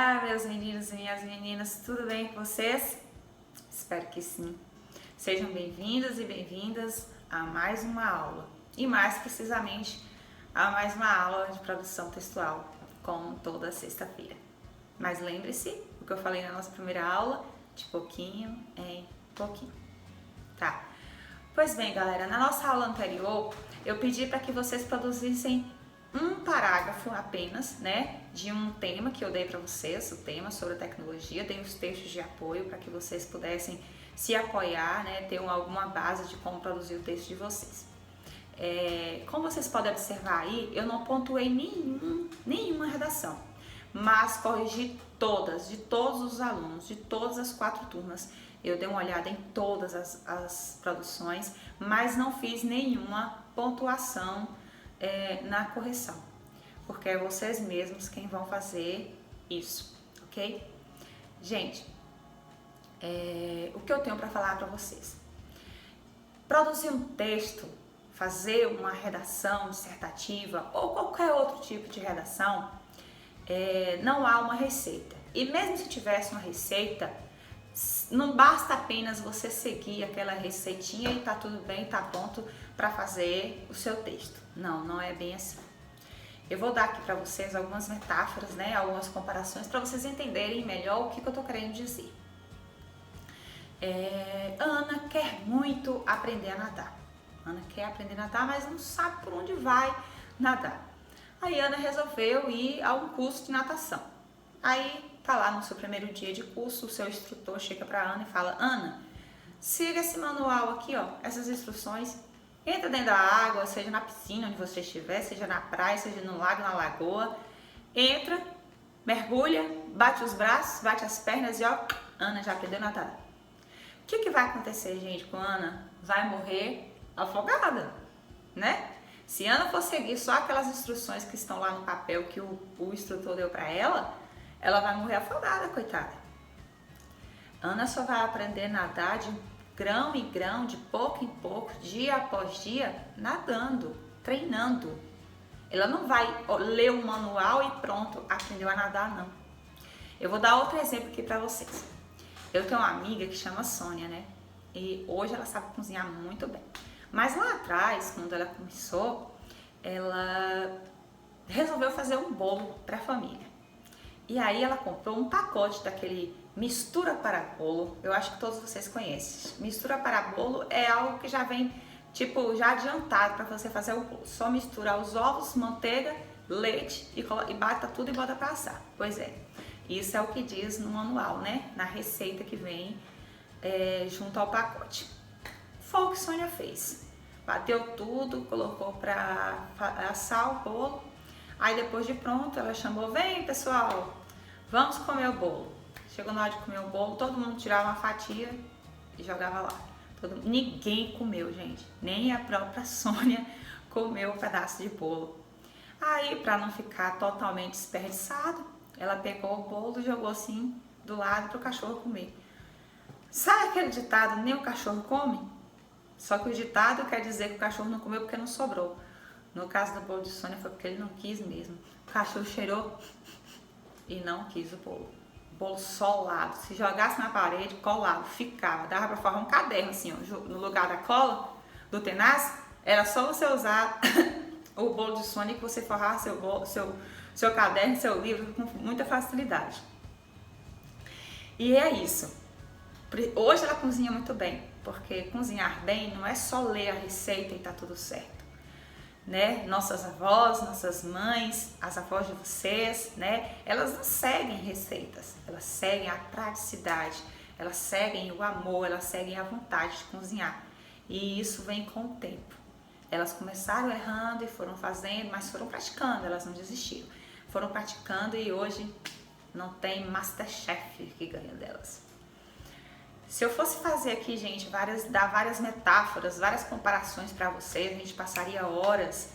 Olá, meus meninos e minhas meninas, tudo bem com vocês? Espero que sim. Sejam bem-vindos e bem-vindas a mais uma aula, e mais precisamente a mais uma aula de produção textual, como toda sexta-feira. Mas lembre-se o que eu falei na nossa primeira aula, de pouquinho em pouquinho, tá? Pois bem, galera, na nossa aula anterior, eu pedi para que vocês produzissem um parágrafo apenas, né, de um tema que eu dei para vocês, o tema sobre a tecnologia, dei os textos de apoio para que vocês pudessem se apoiar, né, ter alguma base de como produzir o texto de vocês. Como vocês podem observar aí, eu não pontuei nenhuma redação, mas corrigi todas, de todos os alunos, de todas as 4 turmas. Eu dei uma olhada em todas as produções, mas não fiz nenhuma pontuação na correção, porque é vocês mesmos quem vão fazer isso, ok? Gente, o que eu tenho para falar para vocês? Produzir um texto, fazer uma redação dissertativa ou qualquer outro tipo de redação, não há uma receita. E mesmo se tivesse uma receita, não basta apenas você seguir aquela receitinha e tá tudo bem, tá pronto para fazer o seu texto. Não é bem assim. Eu vou dar aqui para vocês algumas metáforas, né, algumas comparações para vocês entenderem melhor o que eu tô querendo dizer. Ana quer muito aprender a nadar. Ana quer aprender a nadar, mas não sabe por onde vai nadar. Aí Ana resolveu ir a um curso de natação. Aí tá lá no seu primeiro dia de curso, o seu instrutor chega para Ana e fala: Ana, siga esse manual aqui, ó, essas instruções. Entra dentro da água, seja na piscina onde você estiver, seja na praia, seja no lago, na lagoa. Entra, mergulha, bate os braços, bate as pernas e ó, Ana já aprendeu a nadar. O que vai acontecer, gente, com a Ana? Vai morrer afogada, né? Se Ana for seguir só aquelas instruções que estão lá no papel que o instrutor deu para ela vai morrer afogada, coitada. Ana só vai aprender a nadar de grão em grão, de pouco em pouco, dia após dia, nadando, treinando. Ela não vai ler o manual e pronto, aprendeu a nadar, não. Eu vou dar outro exemplo aqui para vocês. Eu tenho uma amiga que chama Sônia, né? E hoje ela sabe cozinhar muito bem. Mas lá atrás, quando ela começou, ela resolveu fazer um bolo para a família. E aí ela comprou um pacote daquele mistura para bolo. Eu acho que todos vocês conhecem. Mistura para bolo é algo que já vem, tipo, já adiantado para você fazer o bolo. Só misturar os ovos, manteiga, leite e bata tudo e bota para assar. Pois é, isso é o que diz no manual, né? Na receita que vem junto ao pacote. Foi o que Sônia fez. Bateu tudo, colocou para assar o bolo. Aí depois de pronto, ela chamou: vem pessoal, vamos comer o bolo. Chegou na hora de comer o bolo, todo mundo tirava uma fatia e jogava lá. Ninguém comeu, gente. Nem a própria Sônia comeu um pedaço de bolo. Aí, para não ficar totalmente desperdiçado, ela pegou o bolo e jogou assim do lado para o cachorro comer. Sabe aquele ditado, nem o cachorro come? Só que o ditado quer dizer que o cachorro não comeu porque não sobrou. No caso do bolo de Sônia foi porque ele não quis mesmo. O cachorro cheirou e não quis o bolo. O bolo solado. Se jogasse na parede, colado, ficava. Dava pra formar um caderno assim, ó. No lugar da cola, do tenaz, era só você usar o bolo de Sônia que você forrar seu caderno, seu livro com muita facilidade. E é isso. Hoje ela cozinha muito bem, porque cozinhar bem não é só ler a receita e tá tudo certo. Né? Nossas avós, nossas mães, as avós de vocês, né? Elas não seguem receitas, elas seguem a praticidade, elas seguem o amor, elas seguem a vontade de cozinhar. E isso vem com o tempo. Elas começaram errando e foram fazendo, mas foram praticando, elas não desistiram. Foram praticando e hoje não tem Masterchef que ganha delas. Se eu fosse fazer aqui, gente, dar várias metáforas, várias comparações para vocês, a gente passaria horas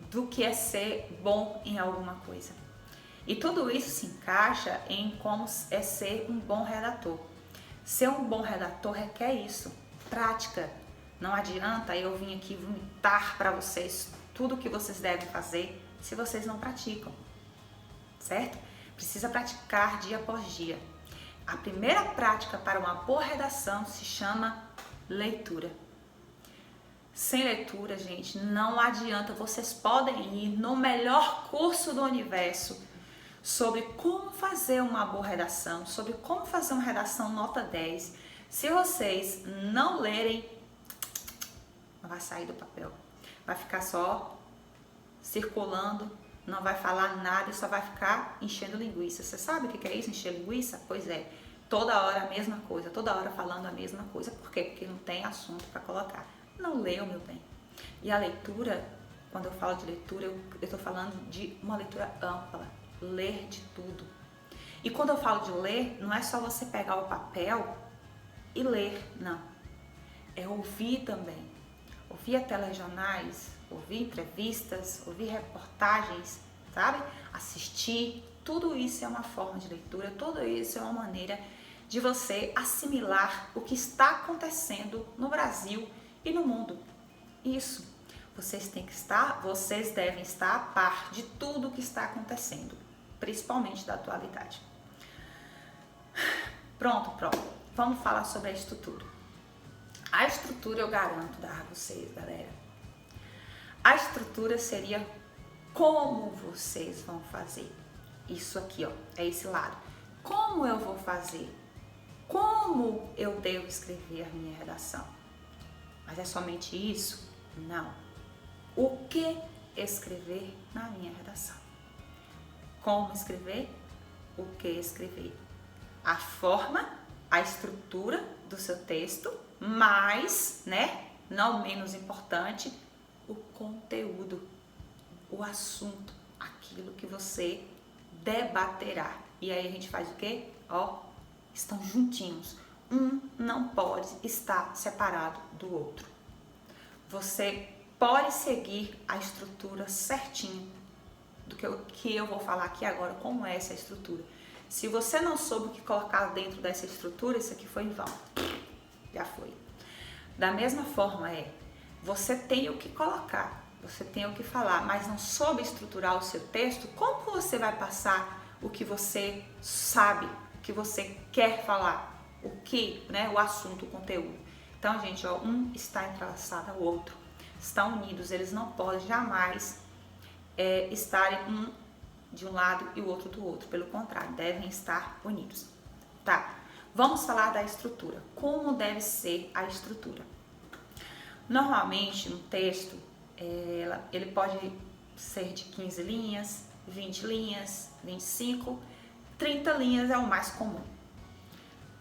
do que é ser bom em alguma coisa. E tudo isso se encaixa em como é ser um bom redator. Ser um bom redator requer isso, prática. Não adianta eu vir aqui vomitar para vocês tudo o que vocês devem fazer se vocês não praticam, certo? precisa praticar dia após dia. A primeira prática para uma boa redação se chama leitura. Sem leitura, gente, não adianta. Vocês podem ir no melhor curso do universo sobre como fazer uma boa redação, sobre como fazer uma redação nota 10. Se vocês não lerem, não vai sair do papel. Vai ficar só circulando, não vai falar nada e só vai ficar enchendo linguiça. Você sabe o que é isso, encher linguiça? Pois é, toda hora a mesma coisa, toda hora falando a mesma coisa. Por quê? Porque não tem assunto para colocar. Não leu, meu bem. E a leitura, quando eu falo de leitura, eu estou falando de uma leitura ampla. Ler de tudo. E quando eu falo de ler, não é só você pegar o papel e ler, não. É ouvir também. Ouvir telejornais, ouvir entrevistas, ouvir reportagens, sabe? Assistir. Tudo isso é uma forma de leitura, tudo isso é uma maneira de você assimilar o que está acontecendo no Brasil e no mundo. Isso. Vocês devem estar a par de tudo o que está acontecendo, principalmente da atualidade. Pronto. Vamos falar sobre a estrutura. A estrutura eu garanto dar a vocês, galera. A estrutura seria como vocês vão fazer. Isso aqui, ó, é esse lado. Como eu vou fazer? Como eu devo escrever a minha redação? Mas é somente isso? Não. O que escrever na minha redação? Como escrever? O que escrever? A forma, a estrutura do seu texto, mas, não menos importante, o conteúdo, o assunto, aquilo que você debaterá. E aí a gente faz o quê? Estão juntinhos. Um não pode estar separado do outro. Você pode seguir a estrutura certinho do que eu vou falar aqui agora, como é essa estrutura. Se você não soube o que colocar dentro dessa estrutura, isso aqui foi em vão. Já foi. Da mesma forma você tem o que colocar, você tem o que falar, mas não soube estruturar o seu texto, como você vai passar o que você sabe, o que você quer falar, o assunto, o conteúdo. Então, gente, um está entrelaçado ao outro, estão unidos, eles não podem jamais estarem um de um lado e o outro do outro, pelo contrário, devem estar unidos, tá? Vamos falar da estrutura. Como deve ser a estrutura? Normalmente, no texto, ele pode ser de 15 linhas, 20 linhas, 25, 30 linhas é o mais comum.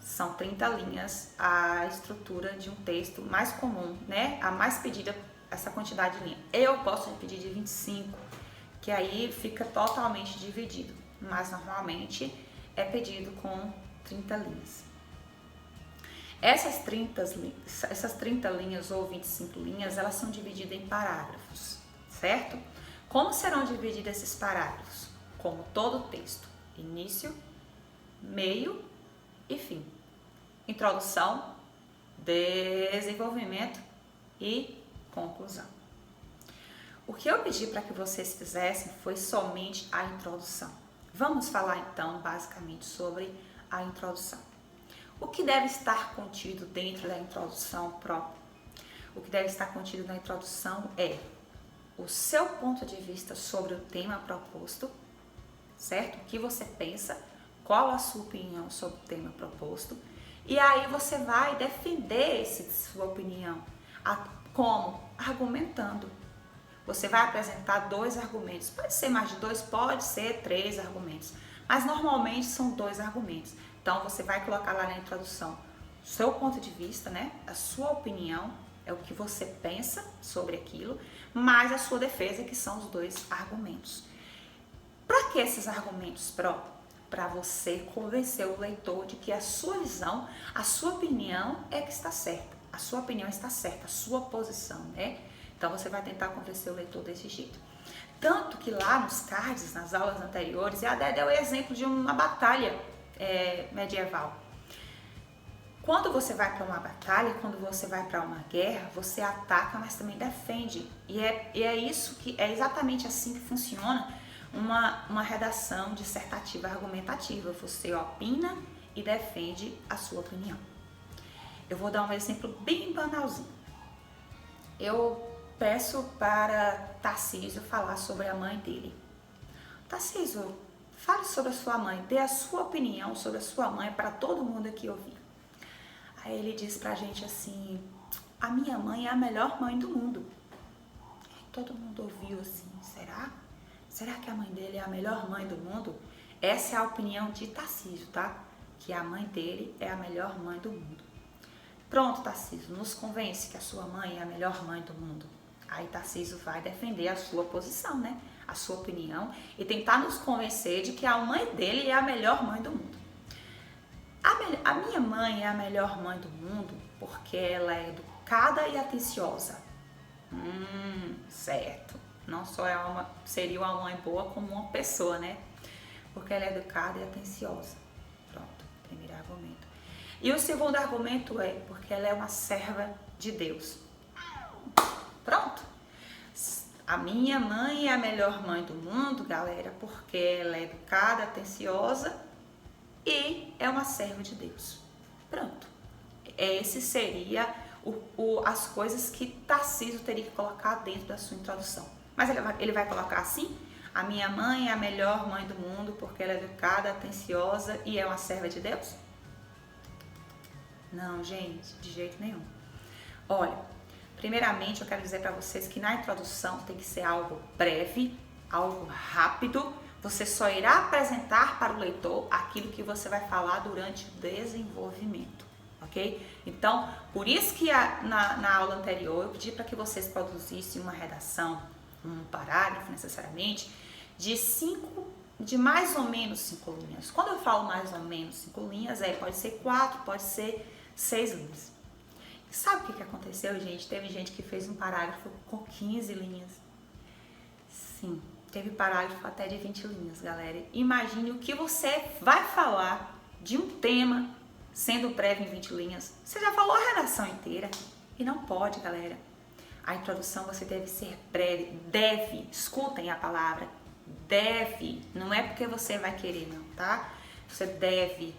São 30 linhas a estrutura de um texto mais comum, a mais pedida, essa quantidade de linha. Eu posso pedir de 25, que aí fica totalmente dividido, mas normalmente é pedido com 30 linhas. Essas 30 linhas ou 25 linhas, elas são divididas em parágrafos, certo? Como serão divididos esses parágrafos? Como todo texto, início, meio e fim. Introdução, desenvolvimento e conclusão. O que eu pedi para que vocês fizessem foi somente a introdução. Vamos falar então basicamente sobre a introdução. O que deve estar contido dentro da introdução própria? O que deve estar contido na introdução é o seu ponto de vista sobre o tema proposto, certo? O que você pensa, qual a sua opinião sobre o tema proposto, e aí você vai defender sua opinião. Como? Argumentando. Você vai apresentar 2 argumentos. Pode ser mais de 2, pode ser 3 argumentos. Mas normalmente são 2 argumentos. Então você vai colocar lá na introdução o seu ponto de vista, a sua opinião, é o que você pensa sobre aquilo, mais a sua defesa, que são os 2 argumentos. Para que esses argumentos, para você convencer o leitor de que a sua visão, a sua opinião é que está certa. A sua opinião está certa, a sua posição, Então você vai tentar convencer o leitor desse jeito. Tanto que lá nos cards, nas aulas anteriores, a Dé deu o exemplo de uma batalha medieval. Quando você vai para uma batalha, quando você vai para uma guerra, você ataca, mas também defende. E é exatamente assim que funciona uma redação dissertativa argumentativa. Você opina e defende a sua opinião. Eu vou dar um exemplo bem banalzinho. Eu peço para Tarcísio falar sobre a mãe dele. Tarcísio, fale sobre a sua mãe, dê a sua opinião sobre a sua mãe para todo mundo aqui ouvir. Aí ele diz pra gente assim: a minha mãe é a melhor mãe do mundo. Aí todo mundo ouviu assim: será? Será que a mãe dele é a melhor mãe do mundo? Essa é a opinião de Tarcísio, tá? Que a mãe dele é a melhor mãe do mundo. Pronto, Tarcísio, nos convence que a sua mãe é a melhor mãe do mundo. Aí Tarcísio vai defender a sua posição, né? A sua opinião e tentar nos convencer de que a mãe dele é a melhor mãe do mundo. A minha mãe é a melhor mãe do mundo porque ela é educada e atenciosa. Certo. Não só seria uma mãe boa como uma pessoa, né? Porque ela é educada e atenciosa. Pronto, primeiro argumento. E o segundo argumento é porque ela é uma serva de Deus. Pronto. A minha mãe é a melhor mãe do mundo, galera, porque ela é educada, atenciosa e é uma serva de Deus. Pronto. Esse seria as coisas que Tarcísio teria que colocar dentro da sua introdução. Mas ele vai colocar assim: a minha mãe é a melhor mãe do mundo porque ela é educada, atenciosa e é uma serva de Deus? Não, gente, de jeito nenhum. Olha, primeiramente eu quero dizer para vocês que na introdução tem que ser algo breve, algo rápido. Você só irá apresentar para o leitor aquilo que você vai falar durante o desenvolvimento, ok? Então, por isso que na aula anterior eu pedi para que vocês produzissem uma redação, um parágrafo necessariamente, de mais ou menos 5 linhas. Quando eu falo mais ou menos 5 linhas, pode ser 4, pode ser 6 linhas. Sabe o que aconteceu, gente? Teve gente que fez um parágrafo com 15 linhas. Sim, teve parágrafo até de 20 linhas, galera. Imagine o que você vai falar de um tema sendo breve em 20 linhas. Você já falou a redação inteira e não pode, galera. A introdução você deve ser breve, escutem a palavra, deve, não é porque você vai querer não, tá? Você deve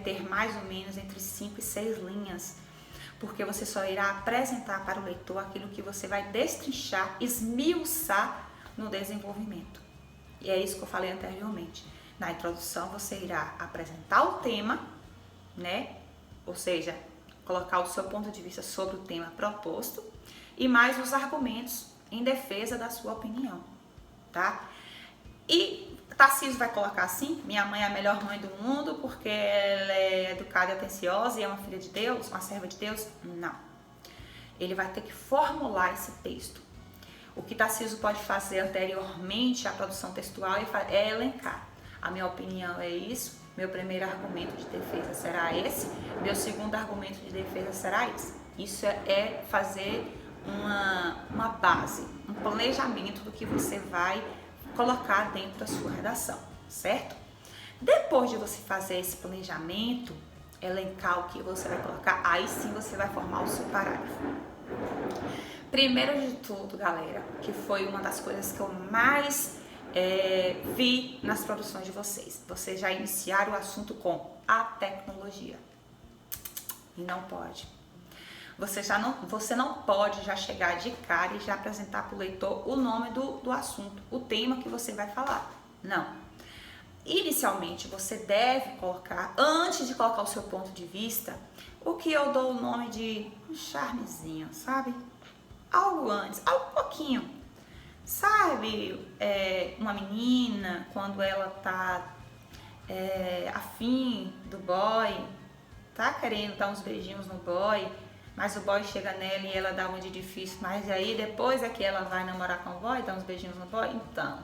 ter mais ou menos entre 5 e 6 linhas, porque você só irá apresentar para o leitor aquilo que você vai destrinchar, esmiuçar no desenvolvimento. E é isso que eu falei anteriormente. Na introdução você irá apresentar o tema, né? Ou seja, colocar o seu ponto de vista sobre o tema proposto e mais os argumentos em defesa da sua opinião, tá? E Tarcísio vai colocar assim: minha mãe é a melhor mãe do mundo porque ela é educada e atenciosa e é uma filha de Deus, uma serva de Deus? Não. Ele vai ter que formular esse texto. O que Tarcísio pode fazer anteriormente à produção textual é elencar. A minha opinião é isso, meu primeiro argumento de defesa será esse, meu segundo argumento de defesa será esse. Isso é fazer uma base, um planejamento do que você vai colocar dentro da sua redação, certo? Depois de você fazer esse planejamento, elencar o que você vai colocar, aí sim você vai formar o seu parágrafo. Primeiro de tudo, galera, que foi uma das coisas que eu mais vi nas produções de vocês já iniciaram o assunto com a tecnologia. E não pode. Você não pode já chegar de cara e já apresentar para o leitor o nome do assunto, o tema que você vai falar. Não. Inicialmente, você deve colocar, antes de colocar o seu ponto de vista, o que eu dou o nome de um charmezinho, sabe? Algo antes, algo pouquinho. Sabe, uma menina, quando ela tá afim do boy, tá querendo dar uns beijinhos no boy, mas o boy chega nela e ela dá uma de difícil, mas aí depois é que ela vai namorar com o boy, dá uns beijinhos no boy. Então,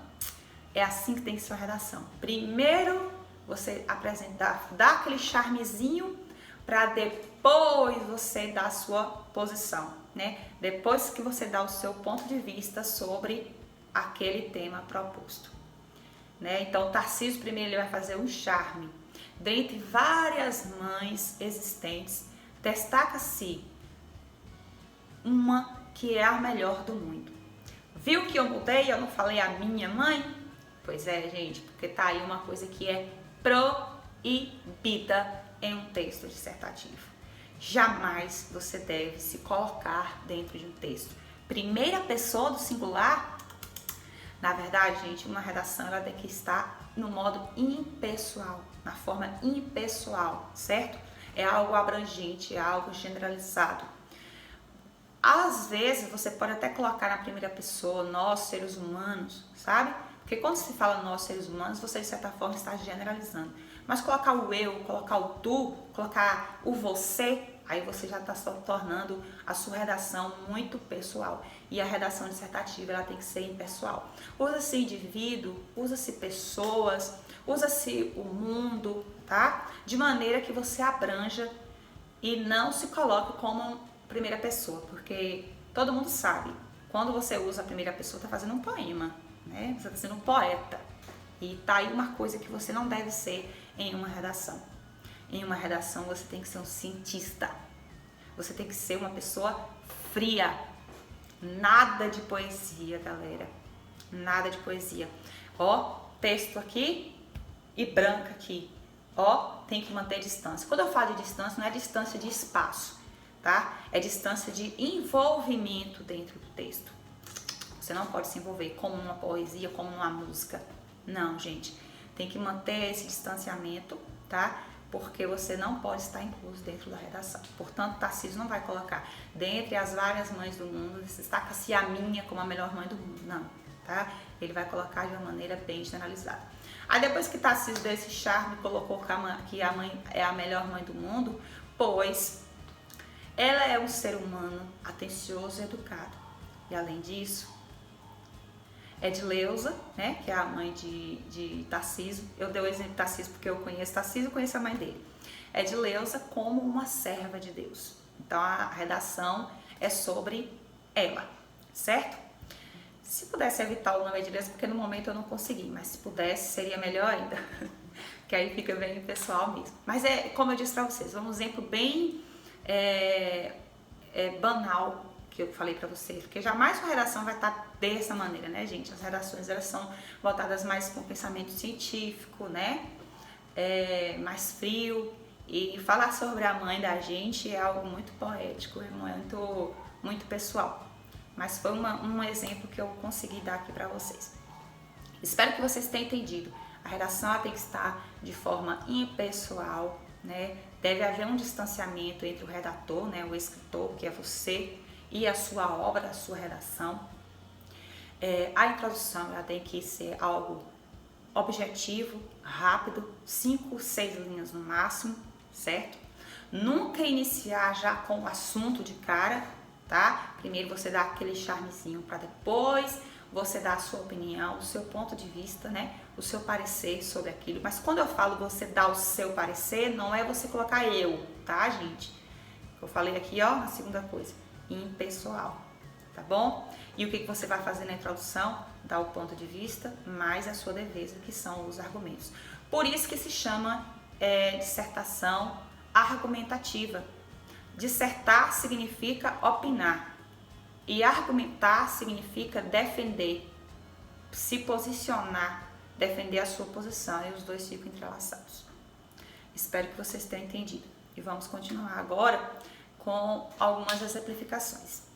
é assim que tem que ser a redação. Primeiro, você apresentar, dar aquele charmezinho, para depois você dar a sua posição, né? Depois que você dá o seu ponto de vista sobre aquele tema proposto, né? Então, Tarcísio primeiro ele vai fazer um charme. Dentre várias mães existentes, destaca-se uma que é a melhor do mundo. Viu que eu mudei? Eu não falei a minha mãe? Pois é, gente, porque tá aí uma coisa que é proibida em um texto dissertativo. Jamais você deve se colocar dentro de um texto. Primeira pessoa do singular, na verdade, gente, uma redação ela tem que estar no modo impessoal, na forma impessoal, certo? É algo abrangente, é algo generalizado. Às vezes você pode até colocar na primeira pessoa, nós seres humanos, sabe? Porque quando se fala nós seres humanos, você de certa forma está generalizando. Mas colocar o eu, colocar o tu, colocar o você, aí você já está só tornando a sua redação muito pessoal. E a redação dissertativa ela tem que ser impessoal. Usa-se indivíduo, usa-se pessoas, usa-se o mundo, tá? De maneira que você abranja e não se coloque como primeira pessoa, porque todo mundo sabe, quando você usa a primeira pessoa, está fazendo um poema, né? Você está sendo um poeta. E tá aí uma coisa que você não deve ser em uma redação. Em uma redação você tem que ser um cientista. Você tem que ser uma pessoa fria. Nada de poesia, galera. Nada de poesia. Ó, texto aqui e branco aqui. Ó, tem que manter distância. Quando eu falo de distância, não é distância de espaço, tá? É distância de envolvimento dentro do texto. Você não pode se envolver como numa poesia, como numa música. Não, gente. Tem que manter esse distanciamento, tá? Porque você não pode estar incluso dentro da redação. Portanto, Tarcísio não vai colocar dentre as várias mães do mundo, destaca-se a minha como a melhor mãe do mundo. Não, tá? Ele vai colocar de uma maneira bem generalizada. Aí depois que Tarcísio deu esse charme, colocou que a mãe é a melhor mãe do mundo, pois ela é um ser humano atencioso e educado. E além disso, Edileuza, né, que é a mãe de Tarcísio, eu dei o exemplo de Tarcísio porque eu conheço Tarcísio e conheço a mãe dele. Edileuza como uma serva de Deus. Então a redação é sobre ela, certo? Se pudesse evitar o nome Edileuza, porque no momento eu não consegui, mas se pudesse seria melhor ainda, que aí fica bem pessoal mesmo. Mas é como eu disse para vocês, um exemplo bem banal que eu falei pra vocês, porque jamais sua redação vai estar dessa maneira, né, gente? As redações, elas são voltadas mais com pensamento científico, né, mais frio, e falar sobre a mãe da gente é algo muito poético, é muito pessoal, mas foi um exemplo que eu consegui dar aqui pra vocês. Espero que vocês tenham entendido. A redação ela tem que estar de forma impessoal, né, deve haver um distanciamento entre o redator, né, o escritor, que é você, e a sua obra, a sua redação. A introdução ela tem que ser algo objetivo, rápido, 5, 6 linhas no máximo, certo? Nunca iniciar já com o assunto de cara, tá? Primeiro você dá aquele charmezinho para depois você dar a sua opinião, o seu ponto de vista, né? O seu parecer sobre aquilo. Mas quando eu falo você dar o seu parecer, não é você colocar eu, tá, gente? Eu falei aqui, ó, a segunda coisa, impessoal, tá bom? E o que você vai fazer na introdução? Dar o ponto de vista, mais a sua defesa, que são os argumentos. Por isso que se chama dissertação argumentativa. Dissertar significa opinar e argumentar significa defender, se posicionar, defender a sua posição, e os dois ficam entrelaçados. Espero que vocês tenham entendido. E vamos continuar agora com algumas exemplificações.